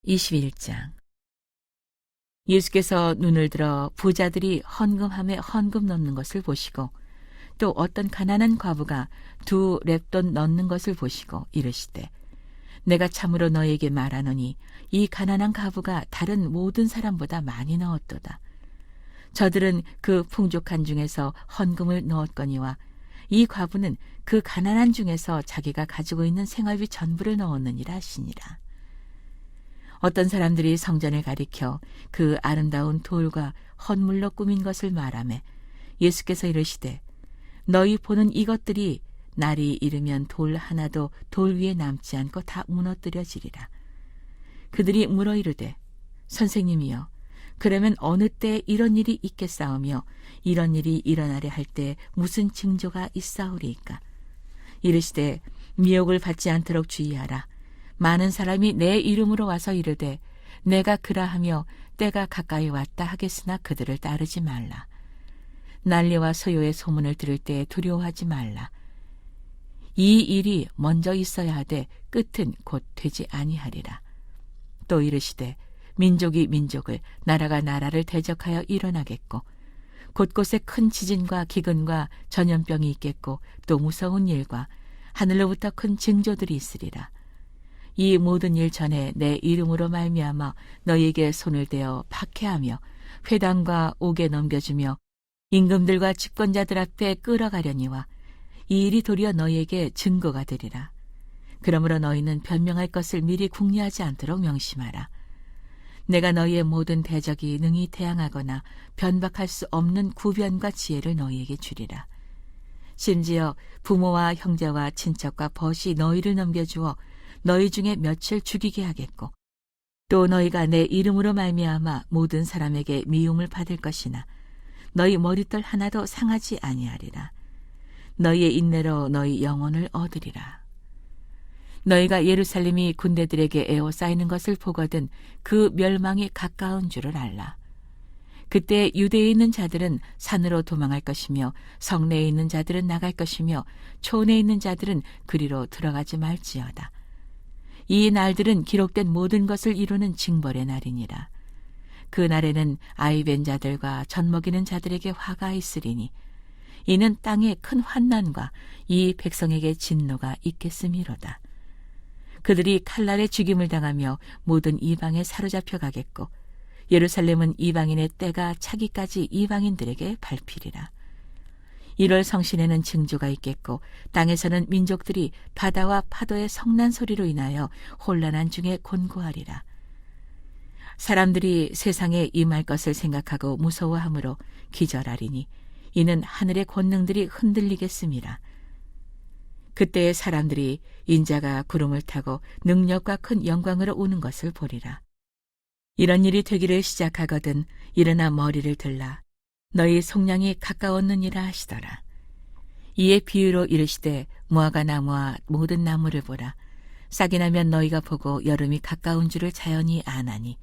21장. 예수께서 눈을 들어 부자들이 헌금함에 헌금 넣는 것을 보시고 또 어떤 가난한 과부가 2렙돈 넣는 것을 보시고 이르시되, 내가 참으로 너에게 말하노니 이 가난한 과부가 다른 모든 사람보다 많이 넣었도다. 저들은 그 풍족한 중에서 헌금을 넣었거니와 이 과부는 그 가난한 중에서 자기가 가지고 있는 생활비 전부를 넣었느니라 하시니라. 어떤 사람들이 성전을 가리켜 그 아름다운 돌과 헌물로 꾸민 것을 말하매 예수께서 이르시되, 너희 보는 이것들이 날이 이르면 돌 하나도 돌 위에 남지 않고 다 무너뜨려지리라. 그들이 물어 이르되, 선생님이여, 그러면 어느 때 이런 일이 있겠사오며 이런 일이 일어나려 할 때 무슨 징조가 있사오리이까? 이르시되, 미혹을 받지 않도록 주의하라. 많은 사람이 내 이름으로 와서 이르되 내가 그라하며 때가 가까이 왔다 하겠으나 그들을 따르지 말라. 난리와 소요의 소문을 들을 때 두려워하지 말라. 이 일이 먼저 있어야 하되 끝은 곧 되지 아니하리라. 또 이르시되, 민족이 민족을, 나라가 나라를 대적하여 일어나겠고 곳곳에 큰 지진과 기근과 전염병이 있겠고 또 무서운 일과 하늘로부터 큰 징조들이 있으리라. 이 모든 일 전에 내 이름으로 말미암아 너희에게 손을 대어 박해하며 회당과 옥에 넘겨주며 임금들과 집권자들 앞에 끌어가려니와 이 일이 도리어 너희에게 증거가 되리라. 그러므로 너희는 변명할 것을 미리 궁리하지 않도록 명심하라. 내가 너희의 모든 대적이 능히 대항하거나 변박할 수 없는 구변과 지혜를 너희에게 주리라. 심지어 부모와 형제와 친척과 벗이 너희를 넘겨주어 너희 중에 며칠 죽이게 하겠고 또 너희가 내 이름으로 말미암아 모든 사람에게 미움을 받을 것이나 너희 머리털 하나도 상하지 아니하리라. 너희의 인내로 너희 영혼을 얻으리라. 너희가 예루살렘이 군대들에게 에워싸이는 것을 보거든 그 멸망이 가까운 줄을 알라. 그때 유대에 있는 자들은 산으로 도망할 것이며 성내에 있는 자들은 나갈 것이며 촌에 있는 자들은 그리로 들어가지 말지어다. 이 날들은 기록된 모든 것을 이루는 징벌의 날이니라. 그 날에는 아이 뵌 자들과 젖먹이는 자들에게 화가 있으리니 이는 땅에 큰 환난과 이 백성에게 진노가 있겠음이로다. 그들이 칼날에 죽임을 당하며 모든 이방에 사로잡혀 가겠고 예루살렘은 이방인의 때가 차기까지 이방인들에게 밟히리라. 1월 성신에는 징조가 있겠고 땅에서는 민족들이 바다와 파도의 성난 소리로 인하여 혼란한 중에 곤고하리라. 사람들이 세상에 임할 것을 생각하고 무서워하므로 기절하리니 이는 하늘의 권능들이 흔들리겠음이라. 그때의 사람들이 인자가 구름을 타고 능력과 큰 영광으로 오는 것을 보리라. 이런 일이 되기를 시작하거든 일어나 머리를 들라. 너희 속량이 가까웠느니라 하시더라. 이에 비유로 이르시되, 무화과 나무와 모든 나무를 보라. 싹이 나면 너희가 보고 여름이 가까운 줄을 자연히 아나니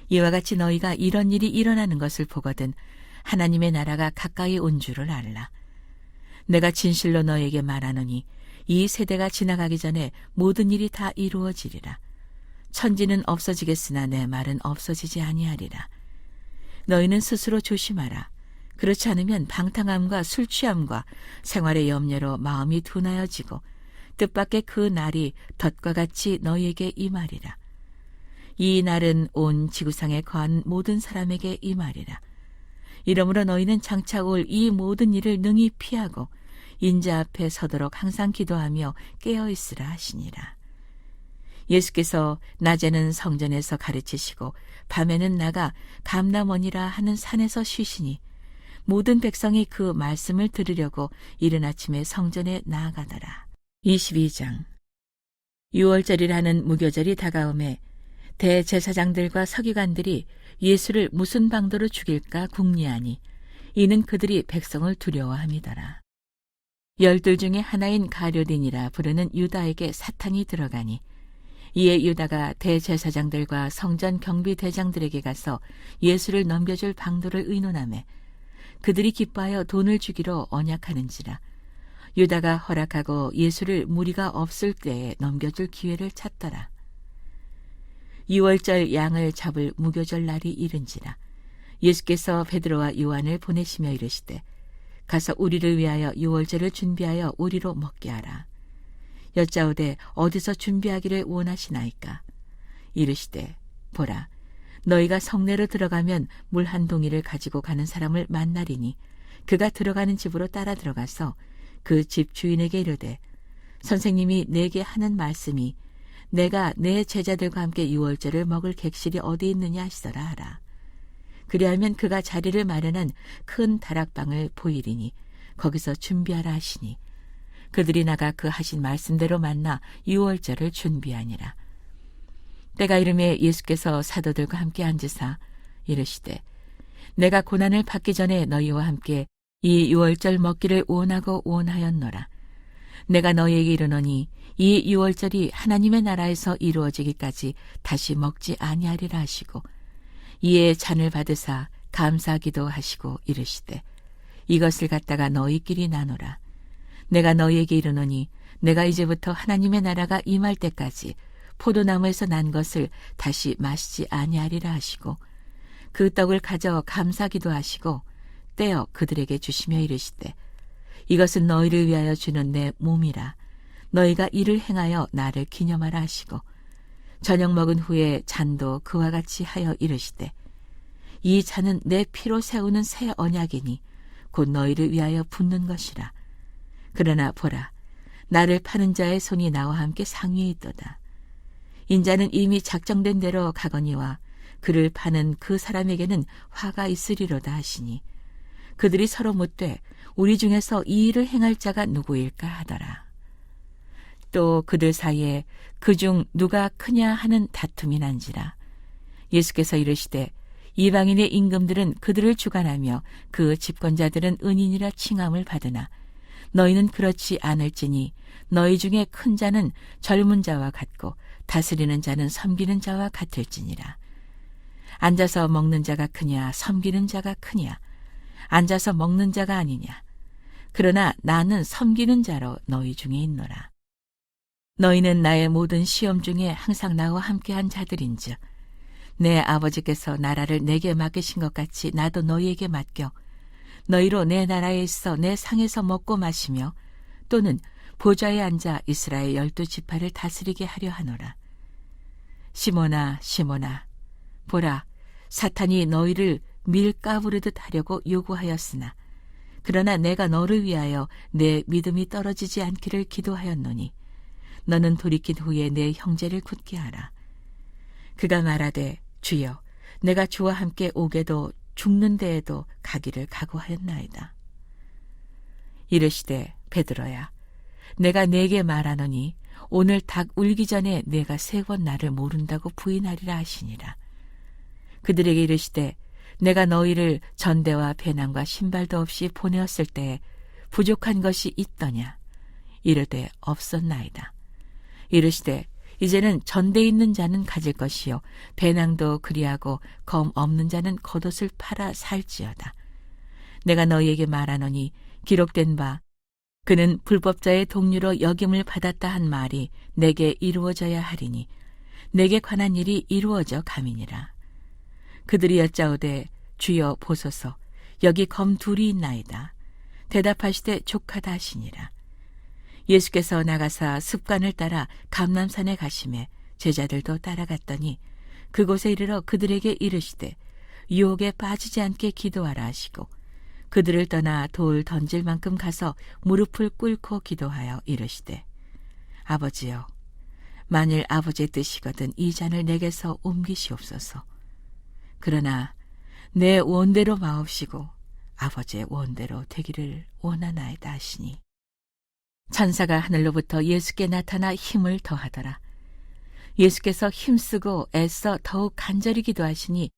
이와 같이 너희가 이런 일이 일어나는 것을 보거든 하나님의 나라가 가까이 온 줄을 알라. 내가 진실로 너희에게 말하노니 이 세대가 지나가기 전에 모든 일이 다 이루어지리라. 천지는 없어지겠으나 내 말은 없어지지 아니하리라. 너희는 스스로 조심하라. 그렇지 않으면 방탕함과 술 취함과 생활의 염려로 마음이 둔하여지고 뜻밖의 그 날이 덫과 같이 너희에게 임하리라. 이 날은 온 지구상에 거한 모든 사람에게 임하리라. 이러므로 너희는 장차 올 이 모든 일을 능히 피하고 인자 앞에 서도록 항상 기도하며 깨어있으라 하시니라. 예수께서 낮에는 성전에서 가르치시고 밤에는 나가 감람원이라 하는 산에서 쉬시니 모든 백성이 그 말씀을 들으려고 이른 아침에 성전에 나아가더라. 22장. 유월절이라는 무교절이 다가오매 대제사장들과 서기관들이 예수를 무슨 방도로 죽일까 궁리하니 이는 그들이 백성을 두려워함이더라. 12 중에 하나인 가룟인이라 부르는 유다에게 사탄이 들어가니 이에 유다가 대제사장들과 성전 경비대장들에게 가서 예수를 넘겨줄 방도를 의논하매 그들이 기뻐하여 돈을 주기로 언약하는지라. 유다가 허락하고 예수를 무리가 없을 때에 넘겨줄 기회를 찾더라. 유월절 양을 잡을 무교절 날이 이른지라. 예수께서 베드로와 요한을 보내시며 이르시되 가서 우리를 위하여 유월절을 준비하여 우리로 먹게 하라. 여짜오되 어디서 준비하기를 원하시나이까? 이르시되 보라, 너희가 성내로 들어가면 물 한 동이를 가지고 가는 사람을 만나리니 그가 들어가는 집으로 따라 들어가서 그 집 주인에게 이르되 선생님이 내게 하는 말씀이 내가 내 제자들과 함께 유월절을 먹을 객실이 어디 있느냐 하시더라 하라. 그리하면 그가 자리를 마련한 큰 다락방을 보이리니 거기서 준비하라 하시니 그들이 나가 그 하신 말씀대로 만나 유월절을 준비하니라. 때가 이름에 예수께서 사도들과 함께 앉으사 이르시되 내가 고난을 받기 전에 너희와 함께 이 유월절 먹기를 원하고 원하였노라. 내가 너희에게 이르노니 이 유월절이 하나님의 나라에서 이루어지기까지 다시 먹지 아니하리라 하시고 이에 잔을 받으사 감사기도 하시고 이르시되 이것을 갖다가 너희끼리 나누라. 내가 너희에게 이르노니 내가 이제부터 하나님의 나라가 임할 때까지 포도나무에서 난 것을 다시 마시지 아니하리라 하시고 그 떡을 가져 감사기도 하시고 떼어 그들에게 주시며 이르시되 이것은 너희를 위하여 주는 내 몸이라. 너희가 이를 행하여 나를 기념하라 하시고 저녁 먹은 후에 잔도 그와 같이 하여 이르시되 이 잔은 내 피로 세우는 새 언약이니 곧 너희를 위하여 붓는 것이라. 그러나 보라, 나를 파는 자의 손이 나와 함께 상위에 있도다. 인자는 이미 작정된 대로 가거니와 그를 파는 그 사람에게는 화가 있으리로다 하시니 그들이 서로 묻되 우리 중에서 이 일을 행할 자가 누구일까 하더라. 또 그들 사이에 그중 누가 크냐 하는 다툼이 난지라. 예수께서 이르시되 이방인의 임금들은 그들을 주관하며 그 집권자들은 은인이라 칭함을 받으나 너희는 그렇지 않을지니 너희 중에 큰 자는 젊은 자와 같고 다스리는 자는 섬기는 자와 같을지니라. 앉아서 먹는 자가 크냐 섬기는 자가 크냐? 앉아서 먹는 자가 아니냐? 그러나 나는 섬기는 자로 너희 중에 있노라. 너희는 나의 모든 시험 중에 항상 나와 함께한 자들인즉 내 아버지께서 나라를 내게 맡기신 것 같이 나도 너희에게 맡겨 너희로 내 나라에 있어 내 상에서 먹고 마시며 또는 보좌에 앉아 이스라엘 12지파를 다스리게 하려 하노라. 시몬아 시몬아 보라, 사탄이 너희를 밀 까부르듯 하려고 요구하였으나 그러나 내가 너를 위하여 내 믿음이 떨어지지 않기를 기도하였노니 너는 돌이킨 후에 내 형제를 굳게 하라. 그가 말하되 주여, 내가 주와 함께 오게도 죽는 데에도 가기를 각오하였나이다. 이르시되 베드로야, 내가 네게 말하노니 오늘 닭 울기 전에 내가 3번 나를 모른다고 부인하리라 하시니라. 그들에게 이르시되 내가 너희를 전대와 배낭과 신발도 없이 보내었을 때에 부족한 것이 있더냐? 이르되 없었나이다. 이르시되 이제는 전대 있는 자는 가질 것이요 배낭도 그리하고 검 없는 자는 겉옷을 팔아 살지어다. 내가 너희에게 말하노니 기록된 바 그는 불법자의 동류로 역임을 받았다 한 말이 내게 이루어져야 하리니 내게 관한 일이 이루어져 감이니라. 그들이 여짜오되 주여 보소서, 여기 검 2이 있나이다. 대답하시되 족하다 하시니라. 예수께서 나가사 습관을 따라 감람산에 가시매 제자들도 따라갔더니 그곳에 이르러 그들에게 이르시되 유혹에 빠지지 않게 기도하라 하시고 그들을 떠나 돌 던질 만큼 가서 무릎을 꿇고 기도하여 이르시되 아버지여, 만일 아버지의 뜻이거든 이 잔을 내게서 옮기시옵소서. 그러나 내 원대로 마옵시고 아버지의 원대로 되기를 원하나이다 하시니 천사가 하늘로부터 예수께 나타나 힘을 더하더라. 예수께서 힘쓰고 애써 더욱 간절히 기도하시니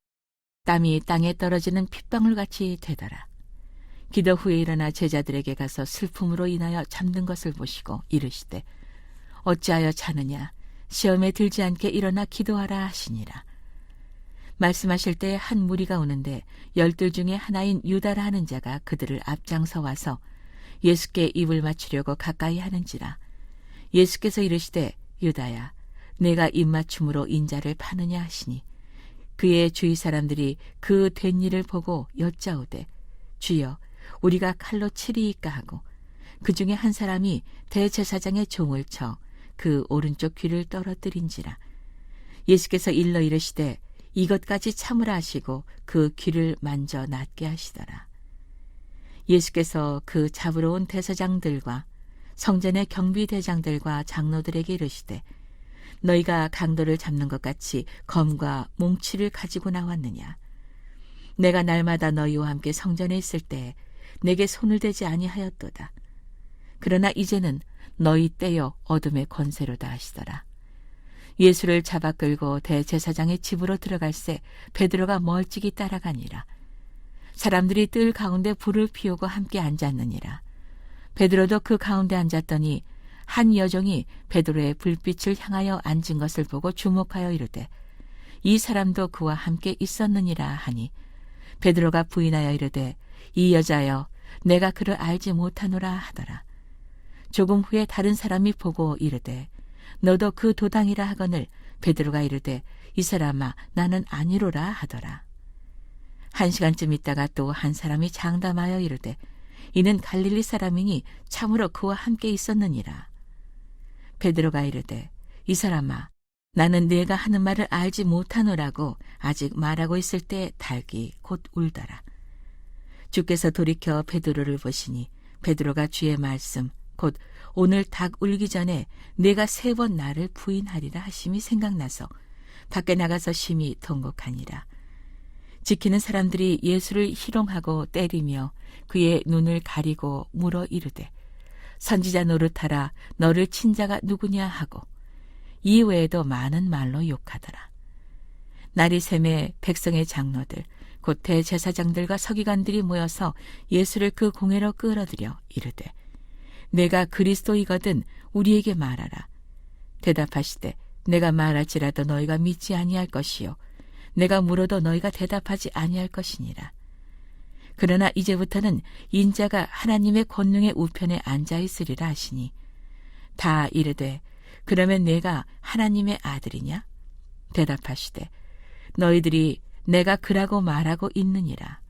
땀이 땅에 떨어지는 핏방울같이 되더라. 기도 후에 일어나 제자들에게 가서 슬픔으로 인하여 잠든 것을 보시고 이르시되 어찌하여 자느냐? 시험에 들지 않게 일어나 기도하라 하시니라. 말씀하실 때 한 무리가 오는데 12 중에 하나인 유다라 하는 자가 그들을 앞장서 와서 예수께 입을 맞추려고 가까이 하는지라. 예수께서 이르시되 유다야, 내가 입맞춤으로 인자를 파느냐 하시니 그의 주위 사람들이 그 된 일을 보고 여짜오되 주여 우리가 칼로 치리이까 하고 그 중에 한 사람이 대제사장의 종을 쳐 그 오른쪽 귀를 떨어뜨린지라. 예수께서 일러 이르시되 이것까지 참으라 하시고 그 귀를 만져 낫게 하시더라. 예수께서 그 잡으러 온 대사장들과 성전의 경비대장들과 장로들에게 이르시되 너희가 강도를 잡는 것 같이 검과 몽치를 가지고 나왔느냐. 내가 날마다 너희와 함께 성전에 있을 때 내게 손을 대지 아니하였도다. 그러나 이제는 너희 떼여 어둠의 권세로다 하시더라. 예수를 잡아 끌고 대제사장의 집으로 들어갈새 베드로가 멀찍이 따라가니라. 사람들이 뜰 가운데 불을 피우고 함께 앉았느니라. 베드로도 그 가운데 앉았더니 한 여종이 베드로의 불빛을 향하여 앉은 것을 보고 주목하여 이르되 이 사람도 그와 함께 있었느니라 하니 베드로가 부인하여 이르되 이 여자여 내가 그를 알지 못하노라 하더라. 조금 후에 다른 사람이 보고 이르되 너도 그 도당이라 하거늘 베드로가 이르되 이 사람아 나는 아니로라 하더라. 1시간쯤 있다가 또 한 사람이 장담하여 이르되 이는 갈릴리 사람이니 참으로 그와 함께 있었느니라. 베드로가 이르되 이 사람아 나는 네가 하는 말을 알지 못하노라고 아직 말하고 있을 때 닭이 곧 울더라. 주께서 돌이켜 베드로를 보시니 베드로가 주의 말씀 곧 오늘 닭 울기 전에 내가 3번 나를 부인하리라 하심이 생각나서 밖에 나가서 심히 통곡하니라. 지키는 사람들이 예수를 희롱하고 때리며 그의 눈을 가리고 물어 이르되 선지자 노릇하라 너를 친 자가 누구냐 하고 이 외에도 많은 말로 욕하더라. 날이 새매 백성의 장로들 곧 대제사장들과 서기관들이 모여서 예수를 그 공회로 끌어들여 이르되 내가 그리스도이거든 우리에게 말하라. 대답하시되 내가 말할지라도 너희가 믿지 아니할 것이요 내가 물어도 너희가 대답하지 아니할 것이니라. 그러나 이제부터는 인자가 하나님의 권능의 우편에 앉아 있으리라 하시니 다 이르되 그러면 내가 하나님의 아들이냐? 대답하시되 너희들이 내가 그라고 말하고 있느니라.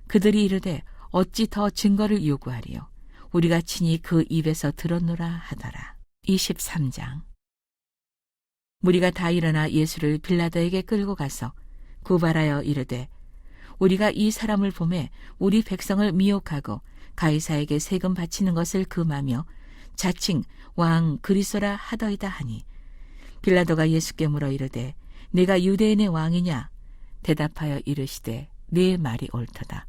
그들이 이르되 어찌 더 증거를 요구하리요? 우리가 친히 그 입에서 들었노라 하더라. 23장. 무리가 다 일어나 예수를 빌라도에게 끌고 가서 고발하여 이르되 우리가 이 사람을 보매 우리 백성을 미혹하고 가이사에게 세금 바치는 것을 금하며 자칭 왕 그리스도라 하더이다 하니 빌라도가 예수께 물어 이르되 네가 유대인의 왕이냐? 대답하여 이르시되 네 말이 옳도다.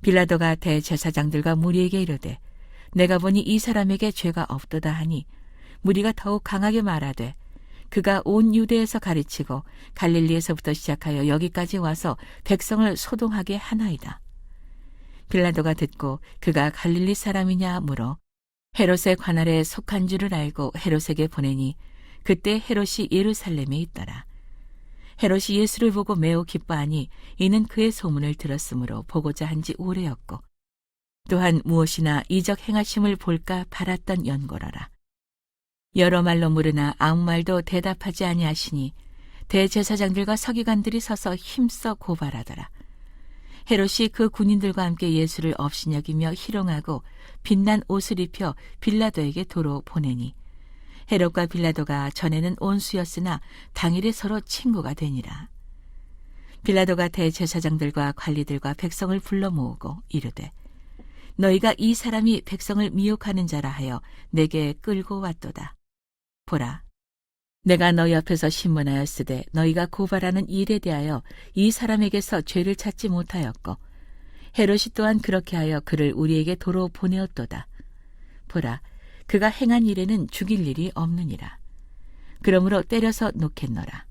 빌라도가 대제사장들과 무리에게 이르되 내가 보니 이 사람에게 죄가 없도다 하니 무리가 더욱 강하게 말하되 그가 온 유대에서 가르치고 갈릴리에서부터 시작하여 여기까지 와서 백성을 소동하게 하나이다. 빌라도가 듣고 그가 갈릴리 사람이냐 물어 헤롯의 관할에 속한 줄을 알고 헤롯에게 보내니 그때 헤롯이 예루살렘에 있더라. 헤롯이 예수를 보고 매우 기뻐하니 이는 그의 소문을 들었으므로 보고자 한 지 오래였고 또한 무엇이나 이적 행하심을 볼까 바랐던 연고라라. 여러 말로 물으나 아무 말도 대답하지 아니하시니 대제사장들과 서기관들이 서서 힘써 고발하더라. 헤롯이 그 군인들과 함께 예수를 업신여기며 희롱하고 빛난 옷을 입혀 빌라도에게 도로 보내니 헤롯과 빌라도가 전에는 온수였으나 당일에 서로 친구가 되니라. 빌라도가 대제사장들과 관리들과 백성을 불러 모으고 이르되 너희가 이 사람이 백성을 미혹하는 자라 하여 내게 끌고 왔도다. 보라, 내가 너희 앞에서 신문하였으되 너희가 고발하는 일에 대하여 이 사람에게서 죄를 찾지 못하였고 헤롯이 또한 그렇게 하여 그를 우리에게 도로 보내었도다. 보라, 그가 행한 일에는 죽일 일이 없느니라. 그러므로 때려서 놓겠노라.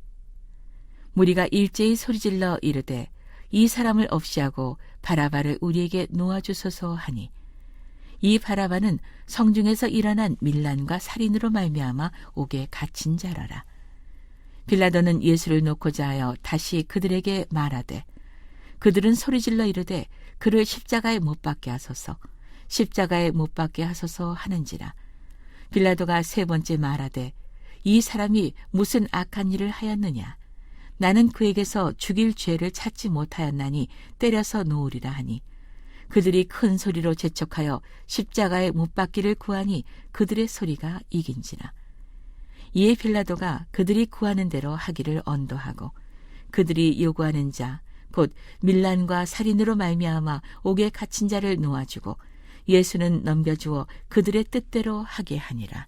무리가 일제히 소리질러 이르되 이 사람을 없이하고 바라바를 우리에게 놓아주소서 하니 이 바라바는 성중에서 일어난 밀란과 살인으로 말미암아 옥에 갇힌 자라라. 빌라도는 예수를 놓고자 하여 다시 그들에게 말하되 그들은 소리질러 이르되 그를 십자가에 못 박게 하소서 십자가에 못 박게 하소서 하는지라. 빌라도가 3번째 말하되 이 사람이 무슨 악한 일을 하였느냐? 나는 그에게서 죽일 죄를 찾지 못하였나니 때려서 놓으리라 하니 그들이 큰 소리로 재촉하여 십자가에 못 박기를 구하니 그들의 소리가 이긴지라. 이에 빌라도가 그들이 구하는 대로 하기를 언도하고 그들이 요구하는 자 곧 밀란과 살인으로 말미암아 옥에 갇힌 자를 놓아주고 예수는 넘겨주어 그들의 뜻대로 하게 하니라.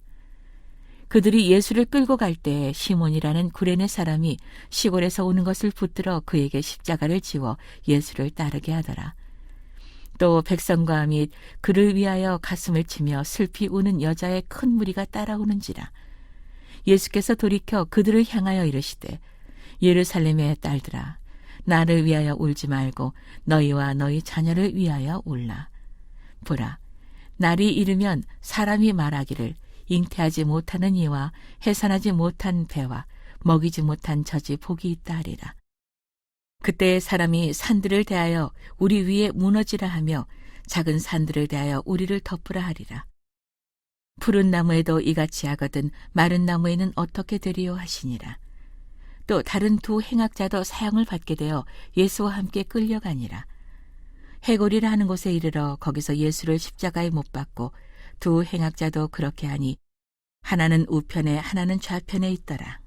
그들이 예수를 끌고 갈 때 시몬이라는 구레네 사람이 시골에서 오는 것을 붙들어 그에게 십자가를 지워 예수를 따르게 하더라. 또 백성과 및 그를 위하여 가슴을 치며 슬피 우는 여자의 큰 무리가 따라오는지라. 예수께서 돌이켜 그들을 향하여 이르시되 예루살렘의 딸들아 나를 위하여 울지 말고 너희와 너희 자녀를 위하여 울라. 보라 날이 이르면 사람이 말하기를 잉태하지 못하는 이와 해산하지 못한 배와 먹이지 못한 젖이 복이 있다 하리라. 그때 사람이 산들을 대하여 우리 위에 무너지라 하며 작은 산들을 대하여 우리를 덮으라 하리라. 푸른 나무에도 이같이 하거든 마른 나무에는 어떻게 되리요 하시니라. 또 다른 두 행악자도 사형을 받게 되어 예수와 함께 끌려가니라. 해골이라 하는 곳에 이르러 거기서 예수를 십자가에 못 박고 두 행악자도 그렇게 하니 하나는 우편에 하나는 좌편에 있더라.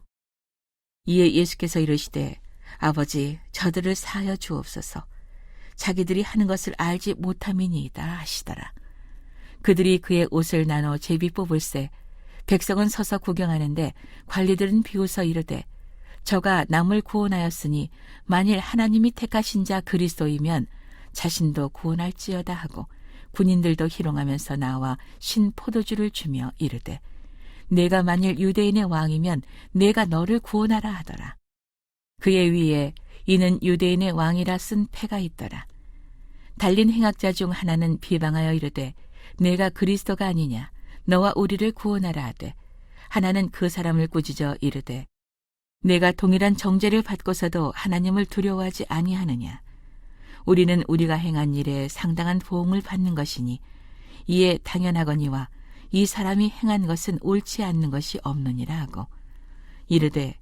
이에 예수께서 이르시되 아버지 저들을 사하여 주옵소서. 자기들이 하는 것을 알지 못함이니이다 하시더라. 그들이 그의 옷을 나눠 제비 뽑을새 백성은 서서 구경하는데 관리들은 비웃어 이르되 저가 남을 구원하였으니 만일 하나님이 택하신 자 그리스도이면 자신도 구원할지어다 하고 군인들도 희롱하면서 나와 신 포도주를 주며 이르되 내가 만일 유대인의 왕이면 내가 너를 구원하라 하더라. 그의 위에 이는 유대인의 왕이라 쓴 패가 있더라. 달린 행악자 중 하나는 비방하여 이르되 내가 그리스도가 아니냐 너와 우리를 구원하라 하되 하나는 그 사람을 꾸짖어 이르되 내가 동일한 정죄를 받고서도 하나님을 두려워하지 아니하느냐. 우리는 우리가 행한 일에 상당한 보응을 받는 것이니 이에 당연하거니와 이 사람이 행한 것은 옳지 않는 것이 없느니라 하고 이르되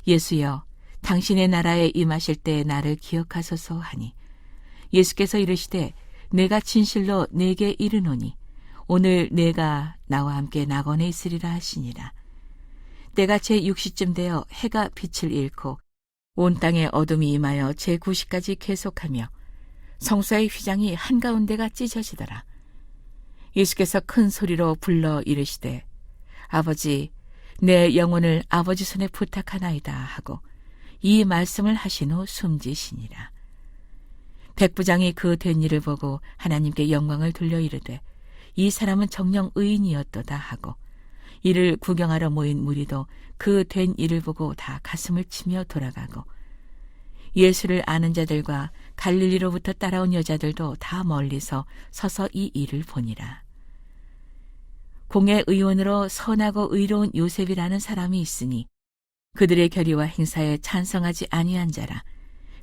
예수여 당신의 나라에 임하실 때 나를 기억하소서 하니 예수께서 이르시되 내가 진실로 네게 이르노니 오늘 내가 나와 함께 낙원에 있으리라 하시니라. 때가 제6시쯤 되어 해가 빛을 잃고 온 땅에 어둠이 임하여 제9시까지 계속하며 성소의 휘장이 한가운데가 찢어지더라. 예수께서 큰 소리로 불러 이르시되 아버지 내 영혼을 아버지 손에 부탁하나이다 하고 이 말씀을 하신 후 숨지시니라. 백부장이 그 된 일을 보고 하나님께 영광을 돌려 이르되 이 사람은 정녕 의인이었도다 하고 이를 구경하러 모인 무리도 그 된 일을 보고 다 가슴을 치며 돌아가고 예수를 아는 자들과 갈릴리로부터 따라온 여자들도 다 멀리서 서서 이 일을 보니라. 공회 의원으로 선하고 의로운 요셉이라는 사람이 있으니 그들의 결의와 행사에 찬성하지 아니한 자라.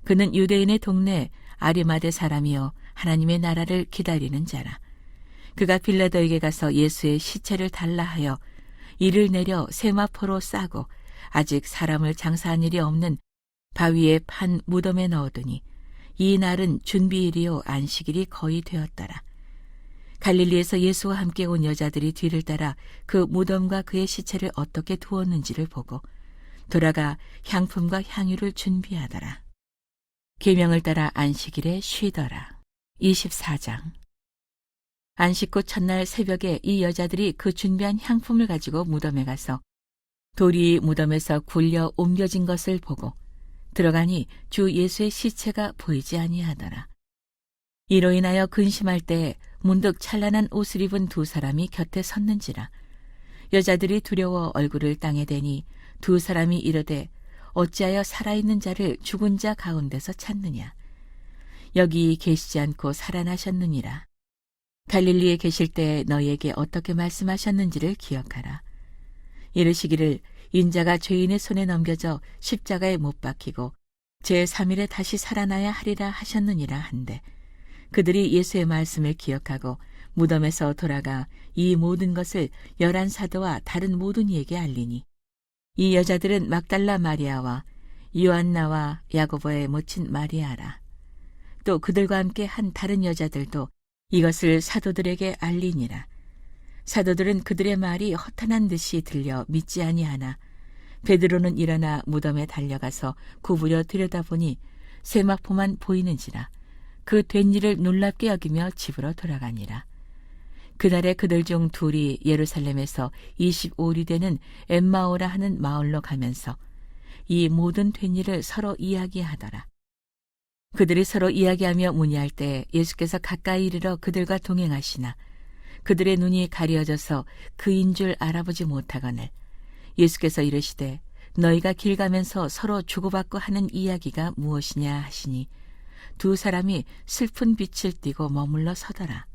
그는 유대인의 동네 아리마대 사람이요 하나님의 나라를 기다리는 자라. 그가 빌라도에게 가서 예수의 시체를 달라 하여 이를 내려 세마포로 싸고 아직 사람을 장사한 일이 없는 바위에 판 무덤에 넣어두니 이 날은 준비일이요 안식일이 거의 되었더라. 갈릴리에서 예수와 함께 온 여자들이 뒤를 따라 그 무덤과 그의 시체를 어떻게 두었는지를 보고 돌아가 향품과 향유를 준비하더라. 계명을 따라 안식일에 쉬더라. 24장. 안식 후 첫날 새벽에 이 여자들이 그 준비한 향품을 가지고 무덤에 가서 돌이 무덤에서 굴려 옮겨진 것을 보고 들어가니 주 예수의 시체가 보이지 아니하더라. 이로 인하여 근심할 때 문득 찬란한 옷을 입은 두 사람이 곁에 섰는지라. 여자들이 두려워 얼굴을 땅에 대니 두 사람이 이르되 어찌하여 살아있는 자를 죽은 자 가운데서 찾느냐. 여기 계시지 않고 살아나셨느니라. 갈릴리에 계실 때 너희에게 어떻게 말씀하셨는지를 기억하라. 이르시기를 인자가 죄인의 손에 넘겨져 십자가에 못 박히고 제3일에 다시 살아나야 하리라 하셨느니라 한데 그들이 예수의 말씀을 기억하고 무덤에서 돌아가 이 모든 것을 11 사도와 다른 모든 이에게 알리니 이 여자들은 막달라 마리아와 요한나와 야고보의 모친 마리아라. 또 그들과 함께 한 다른 여자들도 이것을 사도들에게 알리니라. 사도들은 그들의 말이 허탄한 듯이 들려 믿지 아니하나 베드로는 일어나 무덤에 달려가서 구부려 들여다보니 세마포만 보이는지라. 그 된 일을 놀랍게 여기며 집으로 돌아가니라. 그날에 그들 중 둘이 예루살렘에서 25리 되는 엠마오라 하는 마을로 가면서 이 모든 된 일을 서로 이야기하더라. 그들이 서로 이야기하며 문의할 때 예수께서 가까이 이르러 그들과 동행하시나 그들의 눈이 가려져서 그인 줄 알아보지 못하거늘 예수께서 이르시되 너희가 길 가면서 서로 주고받고 하는 이야기가 무엇이냐 하시니 두 사람이 슬픈 빛을 띠고 머물러 서더라.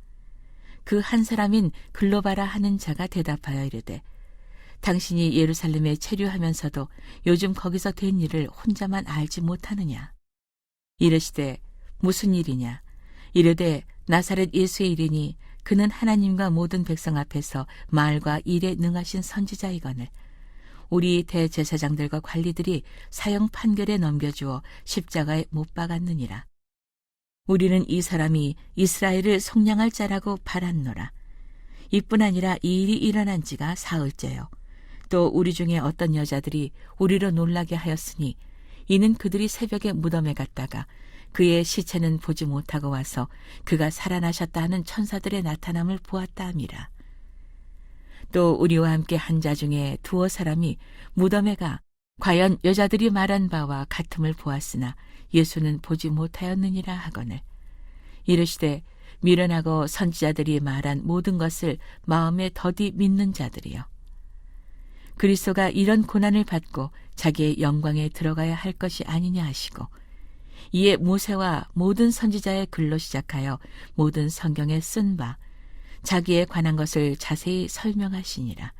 그 한 사람인 글로바라 하는 자가 대답하여 이르되 당신이 예루살렘에 체류하면서도 요즘 거기서 된 일을 혼자만 알지 못하느냐. 이르시되 무슨 일이냐. 이르되 나사렛 예수의 일이니 그는 하나님과 모든 백성 앞에서 말과 일에 능하신 선지자이거늘 우리 대제사장들과 관리들이 사형 판결에 넘겨주어 십자가에 못 박았느니라. 우리는 이 사람이 이스라엘을 속량할 자라고 바랐노라. 이뿐 아니라 이 일이 일어난 지가 사흘째요. 또 우리 중에 어떤 여자들이 우리로 놀라게 하였으니 이는 그들이 새벽에 무덤에 갔다가 그의 시체는 보지 못하고 와서 그가 살아나셨다 하는 천사들의 나타남을 보았다 함이라. 또 우리와 함께 한 자 중에 두어 사람이 무덤에 가 과연 여자들이 말한 바와 같음을 보았으나 예수는 보지 못하였느니라 하거늘 이르시되 미련하고 선지자들이 말한 모든 것을 마음에 더디 믿는 자들이여. 그리스도가 이런 고난을 받고 자기의 영광에 들어가야 할 것이 아니냐 하시고 이에 모세와 모든 선지자의 글로 시작하여 모든 성경에 쓴 바 자기에 관한 것을 자세히 설명하시니라.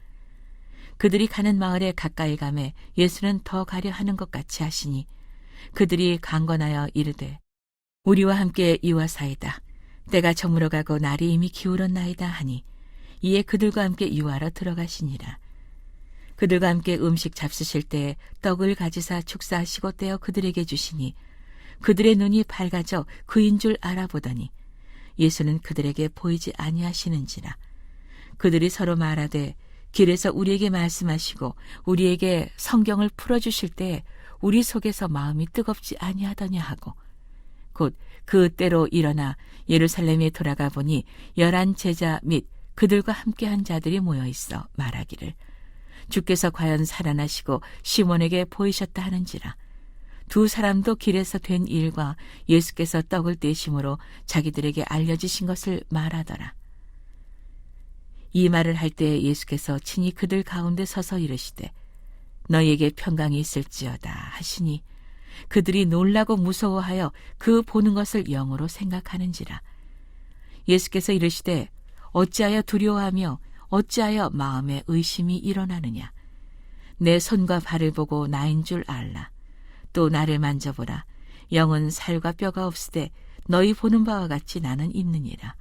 그들이 가는 마을에 가까이 가매 예수는 더 가려 하는 것 같이 하시니 그들이 강건하여 이르되 우리와 함께 이와사이다. 때가 저물어 가고 날이 이미 기울었나이다 하니 이에 그들과 함께 유하러 들어가시니라. 그들과 함께 음식 잡수실 때 떡을 가지사 축사하시고 떼어 그들에게 주시니 그들의 눈이 밝아져 그인 줄 알아보더니 예수는 그들에게 보이지 아니하시는지라. 그들이 서로 말하되 길에서 우리에게 말씀하시고 우리에게 성경을 풀어주실 때 우리 속에서 마음이 뜨겁지 아니하더냐 하고 곧 그때로 일어나 예루살렘에 돌아가 보니 11 제자 및 그들과 함께한 자들이 모여 있어 말하기를 주께서 과연 살아나시고 시몬에게 보이셨다 하는지라. 두 사람도 길에서 된 일과 예수께서 떡을 떼심으로 자기들에게 알려지신 것을 말하더라. 이 말을 할 때 예수께서 친히 그들 가운데 서서 이르시되 너희에게 평강이 있을지어다 하시니 그들이 놀라고 무서워하여 그 보는 것을 영으로 생각하는지라. 예수께서 이르시되 어찌하여 두려워하며 어찌하여 마음에 의심이 일어나느냐. 내 손과 발을 보고 나인 줄 알라. 또 나를 만져보라. 영은 살과 뼈가 없으되 너희 보는 바와 같이 나는 있느니라.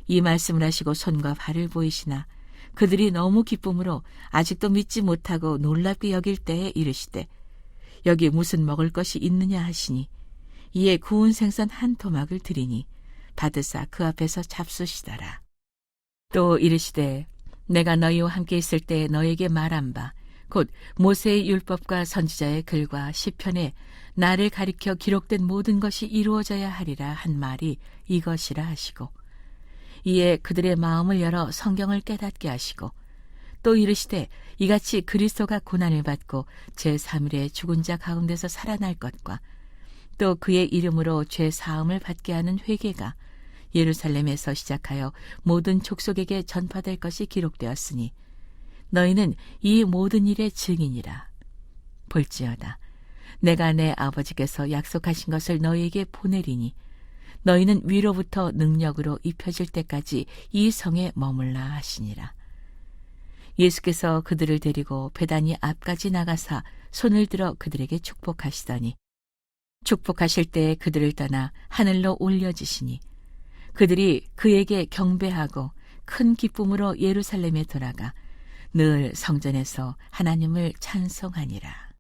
이 말씀을 하시고 손과 발을 보이시나 그들이 너무 기쁨으로 아직도 믿지 못하고 놀랍게 여길 때에 이르시되 여기 무슨 먹을 것이 있느냐 하시니 이에 구운 생선 한 토막을 드리니 받으사 그 앞에서 잡수시더라. 또 이르시되 내가 너희와 함께 있을 때 너희에게 말한 바 곧 모세의 율법과 선지자의 글과 시편에 나를 가리켜 기록된 모든 것이 이루어져야 하리라 한 말이 이것이라 하시고 이에 그들의 마음을 열어 성경을 깨닫게 하시고 또 이르시되 이같이 그리스도가 고난을 받고 제3일에 죽은 자 가운데서 살아날 것과 또 그의 이름으로 죄 사함을 받게 하는 회개가 예루살렘에서 시작하여 모든 족속에게 전파될 것이 기록되었으니 너희는 이 모든 일의 증인이라. 볼지어다 내가 내 아버지께서 약속하신 것을 너희에게 보내리니 너희는 위로부터 능력으로 입혀질 때까지 이 성에 머물라 하시니라. 예수께서 그들을 데리고 베다니 앞까지 나가사 손을 들어 그들에게 축복하시더니 축복하실 때 그들을 떠나 하늘로 올려지시니 그들이 그에게 경배하고 큰 기쁨으로 예루살렘에 돌아가 늘 성전에서 하나님을 찬송하니라.